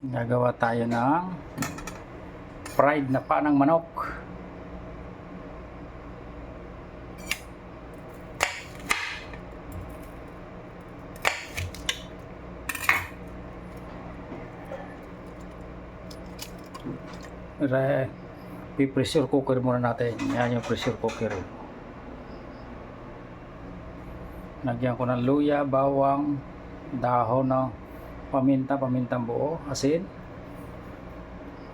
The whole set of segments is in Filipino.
Gagawa tayo ng fried na paa ng manok. Pressure cooker muna natin. Yan yung pressure cooker. Lagyan ko ng luya, bawang, dahon ng pamintang buo, asin,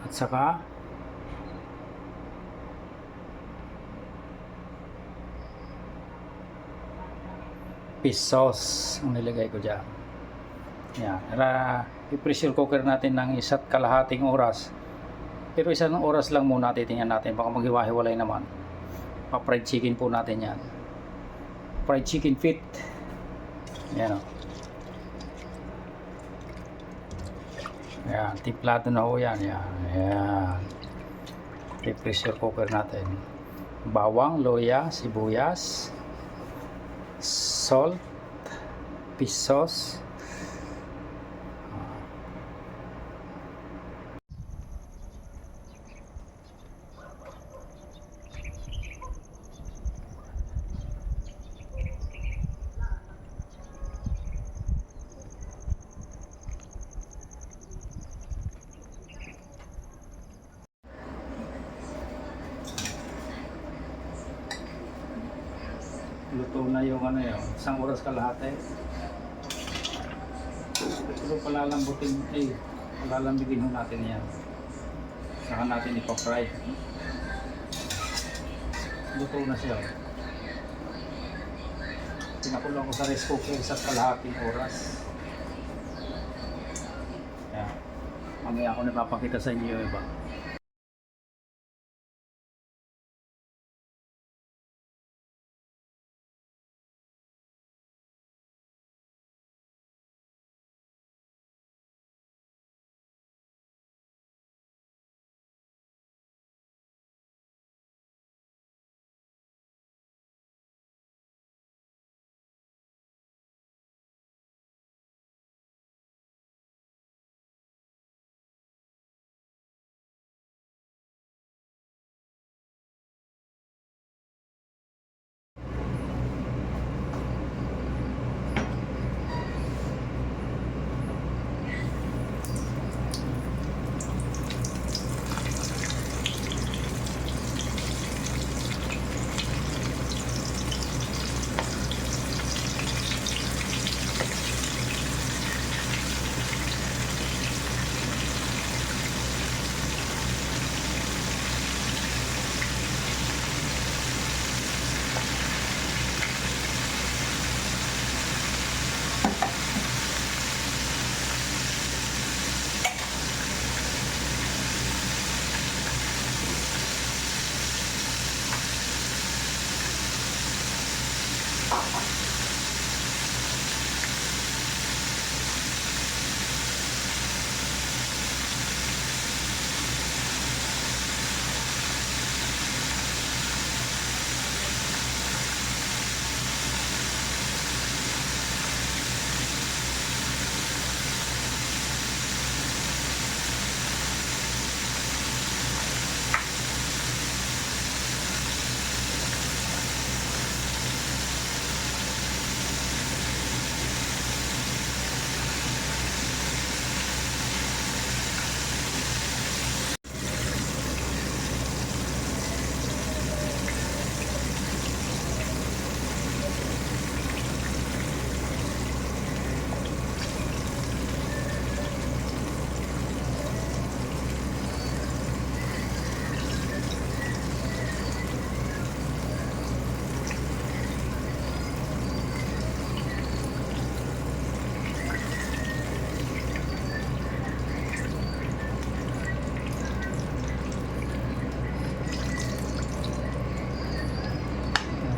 at saka fish sauce ang nilagay ko dyan. Yan. I-pressure cooker natin ng 1.5 oras. Pero 1 oras lang muna, titingnan natin. Baka maghiwa-hiwalay naman. Pa-fried chicken po natin yan. Fried chicken feet. Yan o. Yan. Timplado na ho yan. Yan. Yan. I-pressure cooker natin. Bawang, luya, sibuyas, salt, fish sauce. Luto na yung ano yun, 1 oras kalahati. Pero palalambutin, palalambigin ho natin yan. Saka natin ipa-fry. Luto na siya. Pinakulang ko sa rice cooker sa kalahating oras. Yan. Mamaya ako napapakita sa inyo yung iba.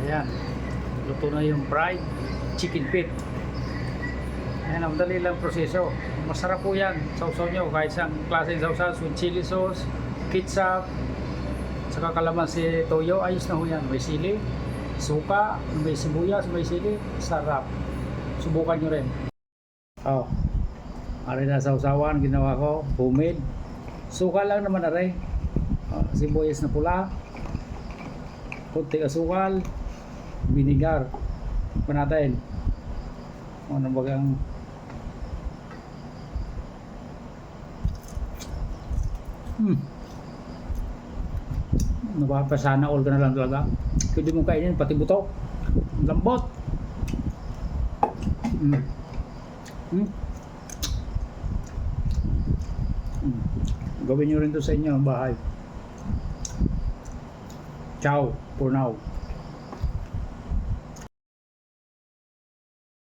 Ayan, luto na yung fried chicken feet. Ayan, ang dali lang proseso. Masarap po yan, sausaw nyo kahit saan klaseng sausaw, with chili sauce, ketchup, saka kalamansi, toyo, ayos na ho yan. May sili, suka, may sibuyas, may sili, sarap. Subukan nyo rin. Oh, Aray na sausawan, ginawa ko, homemade. Suka lang naman aray. Sibuyas na pula, kunting asukal, vinegar. Panatin. Ano bagang napapasana all ka na lang talaga. Pwede mong kainin pati buto. Lambot. Gawin nyo rin to sa inyo ang bahay. Ciao for now.